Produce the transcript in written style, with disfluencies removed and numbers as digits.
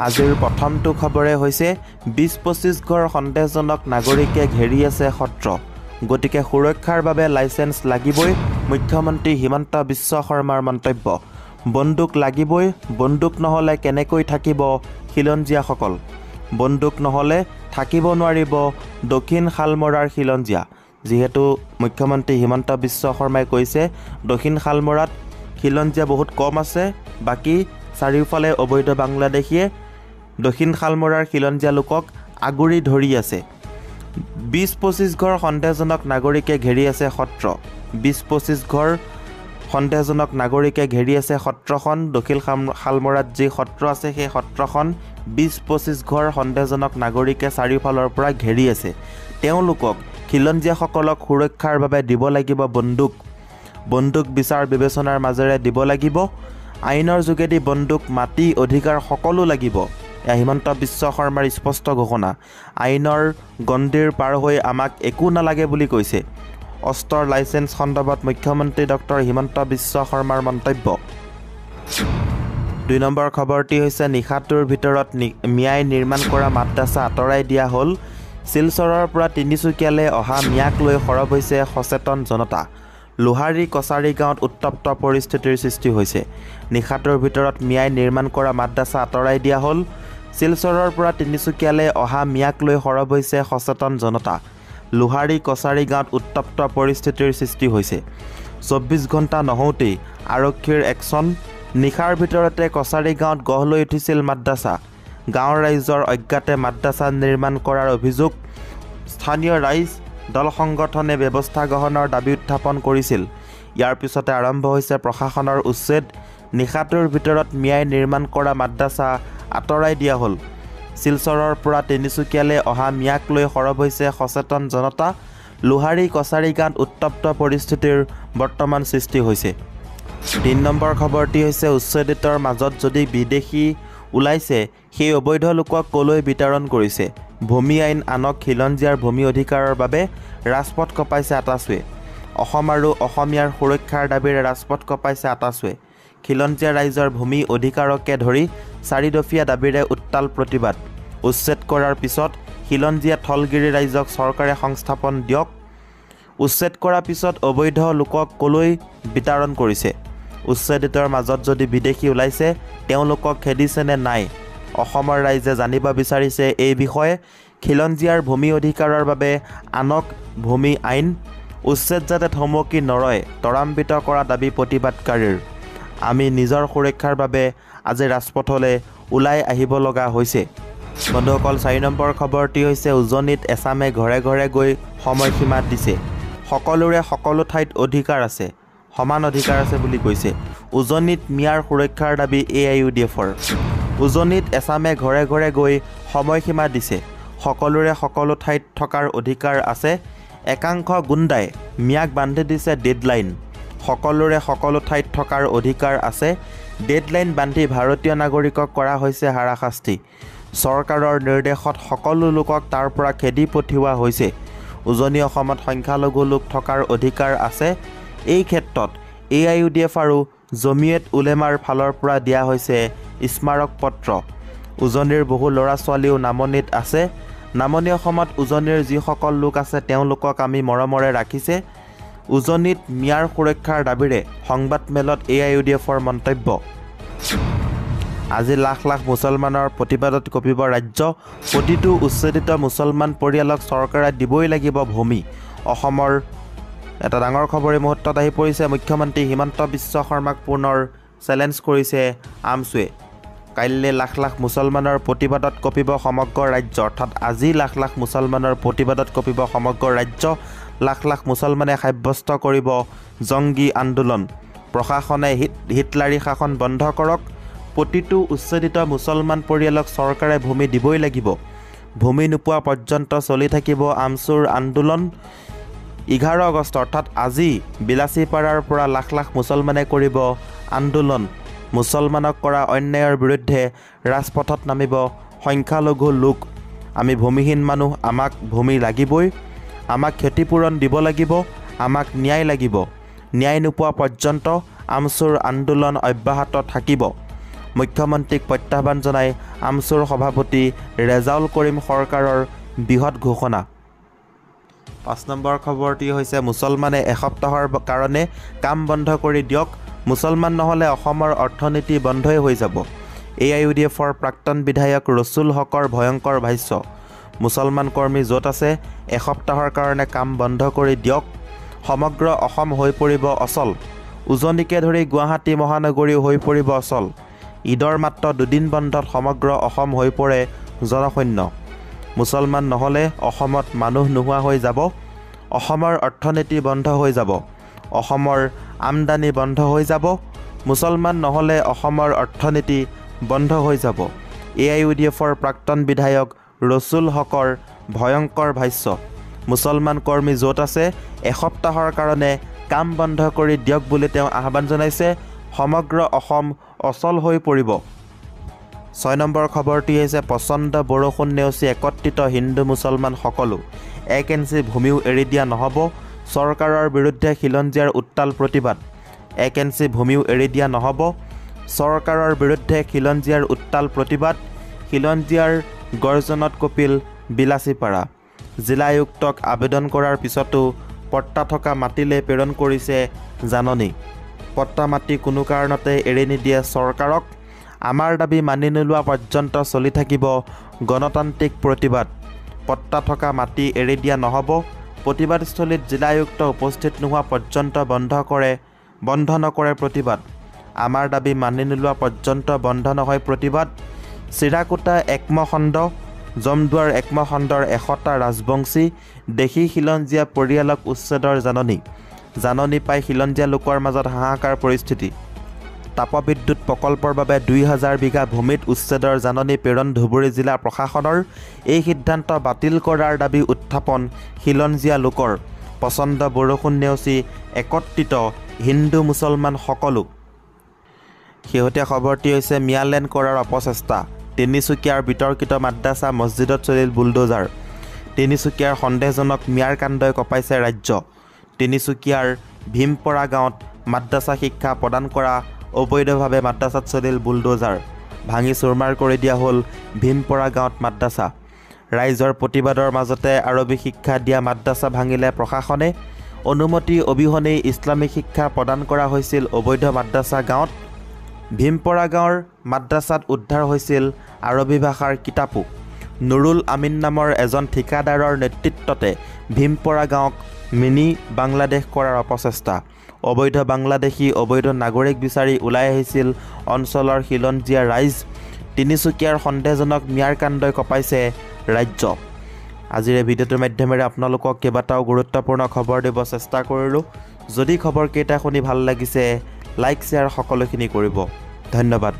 আজিৰ প্ৰথমটো খবৰে হৈছে ২০-২৫ ঘৰ সন্দেহজনক নাগৰিকে ঘেৰি আছে সত্ৰ গতিকে সুৰক্ষাৰ বাবে লাইসেন্স লাগিবই মুখ্যমন্ত্ৰী হিমন্ত বিশ্ব শৰ্মাৰ মন্তব্য বন্দুক লাগিবই বন্দুক নহলে কেনেকৈ থাকিব খিলঞ্জিয়াসকল বন্দুক নহলে থাকিব নোৱাৰিব দক্ষিণ শালমৰাৰ খিলঞ্জিয়া যেহেতু মুখ্যমন্ত্ৰী হিমন্ত বিশ্ব শৰ্মাই কৈছে দক্ষিণ শালমৰাত খিলঞ্জিয়া বহুত কম আছে বাকি চাৰিওফালে অবৈধ বাংলাদেশীয়ে দক্ষিণ শালমৰাৰ খিলঞ্জিয়া লোকক আগুৰি ধৰি আছে ২০-২৫ ঘৰ সন্দেহজনক নাগৰিকে ঘেৰি আছে সত্ৰ ২০-২৫ ঘৰ সন্দেহজনক নাগৰিকে ঘেৰি আছে সত্ৰখন দক্ষিণ শালমৰাত যি সত্ৰ আছে সেই সত্ৰখন ২০-২৫ ঘৰ সন্দেহজনক নাগৰিকে চাৰিওফালৰ পৰা ঘেৰি আছে তেওঁলোকক খিলঞ্জিয়াসকলক সুৰক্ষাৰ বাবে দিব লাগিব বন্দুক বিচাৰ বিবেচনাৰ মাজেৰে দিব লাগিব আইনৰ যোগেদি বন্দুক মাটি অধিকাৰ সকলো লাগিব হিমন্ত বিশ্ব শৰ্মাৰ স্পষ্ট ঘোষণা আইনৰ গণ্ডিৰ পাৰ হৈ আমাক একো নালাগে বুলি কৈছে অস্ত্ৰৰ লাইসেন্স সন্দৰ্ভত মুখ্যমন্ত্ৰী ডক্টৰ হিমন্ত বিশ্ব শৰ্মাৰ মন্তব্য ২ নম্বৰ খবৰটি হৈছে নিশাটোৰ ভিতৰত মিয়াই নিৰ্মাণ কৰা মাদ্ৰাছা আঁতৰাই দিয়া হ'ল শিলচৰৰ পৰা তিনিচুকীয়ালৈ অহা মিয়াক লৈ সৰব হৈছে সচেতন জনতা লোহাৰী কছাৰী গাঁৱত উত্তপ্ত পৰিস্থিতিৰ সৃষ্টি হৈছে নিশাটোৰ ভিতৰত মিয়াই নিৰ্মাণ কৰা মাদ্ৰাছা আঁতৰাই দিয়া হ'ল শিলচৰৰ পৰা তিনিচুকীয়ালৈ অহা মিয়াক লৈ সৰব হৈছে সচেতন জনতা লোহাৰী কছাৰী গাঁৱত উত্তপ্ত পৰিস্থিতিৰ সৃষ্টি হৈছে ২৪ ঘণ্টা নহওঁতেই আৰক্ষীৰ একশ্যন নিশাৰ ভিতৰতে কছাৰী গাঁৱত গঢ় লৈ উঠিছিল মাদ্ৰাছা গাঁৱৰ ৰাইজৰ অজ্ঞাতে মাদ্ৰাছা নিৰ্মাণ কৰাৰ অভিযোগ স্থানীয় ৰাইজ দল সংগঠনে ব্যৱস্থা গ্ৰহণৰ দাবী উত্থাপন কৰিছিল ইয়াৰ পিছতে আৰম্ভ হৈছে প্ৰশাসনৰ উচ্ছেদ নিশাটোৰ ভিতৰত মিয়াই নিৰ্মাণ কৰা মাদ্ৰাছা আঁতৰাই দিয়া হ'ল শিলচৰৰ পৰা তিনিচুকীয়ালৈ অহা মিয়াক লৈ সৰব হৈছে সচেতন জনতা লোহাৰী কছাৰী গাঁৱত উত্তপ্ত পৰিস্থিতিৰ বৰ্তমান সৃষ্টি হৈছে ৩ নম্বৰ খবৰটি হৈছে উচ্ছেদিতৰ মাজত যদি বিদেশী ওলাইছে সেই অবৈধ লোকক কলৈ বিতৰণ কৰিছে ভূমি আইন আনক খিলঞ্জিয়াৰ ভূমি অধিকাৰৰ বাবে ৰাজপথ কপাইছে আটাছুৱে অসম আৰু অসমীয়াৰ সুৰক্ষাৰ দাবীৰে ৰাজপথ কপাইছে আটাছুৱে খিলঞ্জিয়া ৰাইজৰ ভূমি অধিকাৰকে ধৰি চাৰিদফীয়া দাবীৰে উত্তাল প্ৰতিবাদ উচ্ছেদ কৰাৰ পিছত খিলঞ্জিয়া থলগিৰি ৰাইজক চৰকাৰে সংস্থাপন দিয়ক উচ্ছেদ কৰাৰ পিছত অবৈধ লোকক কলৈ বিতৰণ কৰিছে উচ্ছেদিতৰ মাজত যদি বিদেশী ওলাইছে তেওঁলোকক খেদিছেনে নাই অসমৰ ৰাইজে জানিব বিচাৰিছে এই বিষয়ে খিলঞ্জিয়াৰ ভূমি অধিকাৰৰ বাবে আনক ভূমি আইন উচ্ছেদ যাতে থমকি নৰয় ত্বৰান্বিত কৰা দাবী প্ৰতিবাদকাৰীৰ আমি নিজৰ সুৰক্ষাৰ বাবে আজি ৰাজপথলৈ ওলাই আহিব লগা হৈছে বন্ধুসকল ৪ নম্বৰ খবৰটি হৈছে উজনিত এছামে ঘৰে ঘৰে গৈ সময়সীমা দিছে সকলোৰে সকলো ঠাইত অধিকাৰ আছে সমান অধিকাৰ আছে বুলি কৈছে উজনিত মিয়াৰ সুৰক্ষাৰ দাবী AIUDFৰ উজনিত এছামে ঘৰে ঘৰে গৈ সময়সীমা দিছে সকলোৰে সকলো ঠাইত থকাৰ অধিকাৰ আছে একাংশ গুণ্ডাই মিয়াক বান্ধি দিছে ডেডলাইন সকলোৰে সকলো ঠাইত থকাৰ অধিকাৰ আছে ডেডলাইন বান্ধি ভাৰতীয় নাগৰিকক কৰা হৈছে হাৰাশাস্তি চৰকাৰৰ নিৰ্দেশত সকলো লোকক তাৰ পৰা খেদি পঠিওৱা হৈছে উজনি অসমত সংখ্যালঘু লোক থকাৰ অধিকাৰ আছে এই ক্ষেত্ৰত AIUDF আৰু জমিয়ত উলেমাৰ ফালৰ পৰা দিয়া হৈছে স্মাৰক পত্ৰ উজনিৰ বহু ল'ৰা ছোৱালীও নামনিত আছে নামনি অসমত উজনিৰ যিসকল লোক আছে তেওঁলোকক আমি মৰমৰে ৰাখিছে উজনিত মিয়াৰ সুৰক্ষাৰ দাবীৰে সংবাদ মেলত AIUDFৰ মন্তব্য আজি লাখ লাখ মুছলমানৰ প্ৰতিবাদত কঁপিব ৰাজ্য প্ৰতিটো উচ্ছেদিত মুছলমান পৰিয়ালক চৰকাৰে দিবই লাগিব ভূমি অসমৰ এটা ডাঙৰ খবৰ এই মুহূৰ্তত আহি পৰিছে মুখ্যমন্ত্ৰী হিমন্ত বিশ্ব শৰ্মাক পুনৰ চেলেঞ্জ কৰিছে আমছুৱে কাইলৈ লাখ লাখ মুছলমানৰ প্ৰতিবাদত কঁপিব সমগ্ৰ ৰাজ্য অৰ্থাৎ আজি লাখ লাখ মুছলমানৰ প্ৰতিবাদত কঁপিব সমগ্ৰ ৰাজ্য লাখ লাখ মুছলমানে সাব্যস্ত কৰিব জংগী আন্দোলন প্ৰশাসনে হিটলাৰী শাসন বন্ধ কৰক প্ৰতিটো উচ্ছেদিত মুছলমান পৰিয়ালক চৰকাৰে ভূমি দিবই লাগিব ভূমি নোপোৱা পৰ্যন্ত চলি থাকিব আমছুৰ আন্দোলন 11 আগষ্ট অৰ্থাৎ আজি বিলাসীপাৰাৰ পৰা লাখ লাখ মুছলমানে কৰিব আন্দোলন মুছলমানক কৰা অন্যায়ৰ বিৰুদ্ধে ৰাজপথত নামিব সংখ্যালঘু লোক আমি ভূমিহীন মানুহ আমাক ভূমি লাগিবই আমাক ক্ষতিপূৰণ দিব লাগিব আমাক ন্যায় লাগিব ন্যায় নোপোৱা পৰ্যন্ত আমছুৰ আন্দোলন অব্যাহত থাকিব মুখ্যমন্ত্ৰীক প্ৰত্যাহ্বান জনাই আমছুৰ সভাপতি ৰেজাউল কৰিম সৰকাৰৰ বৃহৎ ঘোষণা। 5 নম্বৰ খবৰটি হৈছে মুছলমানে এসপ্তাহৰ কাৰণে কাম বন্ধ কৰি দিয়ক, মুছলমান নহ'লে অসমৰ অৰ্থনীতি বন্ধই হৈ যাব। AIUDFৰ প্ৰাক্তন বিধায়ক ৰছুল হকৰ ভয়ংকৰ ভাষ্য। মুছলমান কৰ্মী য'ত আছে এসপ্তাহৰ কাৰণে কাম বন্ধ কৰি দিয়ক, সমগ্ৰ অসম হৈ পৰিব অচল। উজনিকে ধৰি গুৱাহাটী মহানগৰীও হৈ পৰিব অচল। ঈদৰ মাত্ৰ 2 দিন বন্ধত সমগ্ৰ অসম হৈ পৰে জনশূন্য। মুছলমান নহ'লে অসমত মানুহ নোহোৱা হৈ যাব, অসমৰ অৰ্থনীতি বন্ধ হৈ যাব, অসমৰ আমদানি বন্ধ হৈ যাব, মুছলমান নহ'লে অসমৰ অৰ্থনীতি বন্ধ হৈ যাব। AIUDFৰ প্ৰাক্তন বিধায়ক ৰছুল হকৰ ভয়ংকৰ ভাষ্য। মুছলমান কৰ্মী য'ত আছে এসপ্তাহৰ কাৰণে কাম বন্ধ কৰি দিয়ক বুলি তেওঁ আহ্বান জনাইছে, সমগ্ৰ অসম অচল হৈ পৰিব। 6 নম্বৰ খবৰটি হৈছে প্ৰচণ্ড বৰষুণ নেওচি একত্ৰিত হিন্দু মুছলমান সকলো, 1 ইঞ্চি ভূমিও এৰি দিয়া নহ'ব, চৰকাৰৰ বিৰুদ্ধে খিলঞ্জীয়াৰ উত্তাল প্ৰতিবাদ। 1 ইঞ্চি ভূমিও এৰি দিয়া নহ'ব, চৰকাৰৰ বিৰুদ্ধে খিলঞ্জীয়াৰ উত্তাল প্ৰতিবাদ। খিলঞ্জীয়াৰ গৰ্জনত কপিল বিলাচীপাৰা। জিলা আয়ুক্তক আবেদন কৰাৰ পিছতো পট্টা থকা মাটিলৈ প্ৰেৰণ কৰিছে জাননী। পট্টা মাটি কোনো কাৰণতে এৰি নিদিয়ে চৰকাৰক, আমাৰ দাবী মানি নোলোৱা পৰ্যন্ত চলি থাকিব গণতান্ত্ৰিক প্ৰতিবাদ। পট্টা থকা মাটি এৰি দিয়া নহ'ব, প্ৰতিবাদস্থলীত জিলা আয়ুক্ত উপস্থিত নোহোৱা পৰ্যন্ত বন্ধ নকৰে প্ৰতিবাদ। আমাৰ দাবী মানি নোলোৱা পৰ্যন্ত বন্ধ নহয় প্ৰতিবাদ। চিৰাকুটা একমখণ্ড, জমদুৱাৰ একমখণ্ডৰ 100টা ৰাজবংশী দেশী খিলঞ্জীয়া পৰিয়ালক উচ্ছেদৰ জাননী পাই খিলঞ্জীয়া লোকৰ মাজত হাহাকাৰ পৰিস্থিতি। তাপবিদ্যুৎ প্ৰকল্পৰ বাবে 2000 বিঘা ভূমিত উচ্ছেদৰ জাননী প্ৰেৰণ ধুবুৰী জিলা প্ৰশাসনৰ। এই সিদ্ধান্ত বাতিল কৰাৰ দাবী উত্থাপন খিলঞ্জীয়া লোকৰ। প্ৰচণ্ড বৰষুণ নেওচি একত্ৰিত হিন্দু মুছলমান সকলো। শেহতীয়া খবৰটি হৈছে ম্যালেণ্ড কৰাৰ অপচেষ্টা। তিনিচুকীয়াৰ বিতৰ্কিত মাদ্ৰাছা মছজিদত চলিল বুলডোজাৰ। তিনিচুকীয়াৰ সন্দেহজনক ম্যাৰ কাণ্ডই কঁপাইছে ৰাজ্য। তিনিচুকীয়াৰ ভীমপৰা গাঁৱত মাদ্ৰাছা শিক্ষা প্ৰদান কৰা অবৈধভাৱে মাদ্ৰাছাত চলিল বুলডোজাৰ। ভাঙি চুৰমাৰ কৰি দিয়া হ'ল ভীমপৰা গাঁৱত মাদ্ৰাছা। ৰাইজৰ প্ৰতিবাদৰ মাজতে আৰবী শিক্ষা দিয়া মাদ্ৰাছা ভাঙিলে প্ৰশাসনে। অনুমতি অবিহনেই ইছলামিক শিক্ষা প্ৰদান কৰা হৈছিল অবৈধ মাদ্ৰাছা গাঁৱত। ভীমপৰা গাঁৱৰ মাদ্ৰাছাত উদ্ধাৰ হৈছিল আৰবী ভাষাৰ কিতাপো। নুৰুল আমিন নামৰ এজন ঠিকাদাৰৰ নেতৃত্বতে ভীমপৰা গাঁৱক মিনি বাংলাদেশ কৰাৰ অপচেষ্টা। অবৈধ বাংলাদেশী অবৈধ নাগৰিক বিচাৰি ওলাই আহিছিল অঞ্চলৰ খিলঞ্জীয়া ৰাইজ। তিনিচুকীয়াৰ সন্দেহজনক ম্যাৰ কাণ্ডই কঁপাইছে ৰাজ্য। আজিৰ এই ভিডিঅ'টোৰ মাধ্যমেৰে আপোনালোকক কেইবাটাও গুৰুত্বপূৰ্ণ খবৰ দিব চেষ্টা কৰিলোঁ। যদি খবৰকেইটা শুনি ভাল লাগিছে লাইক শ্বেয়াৰ সকলোখিনি কৰিব। ধন্যবাদ।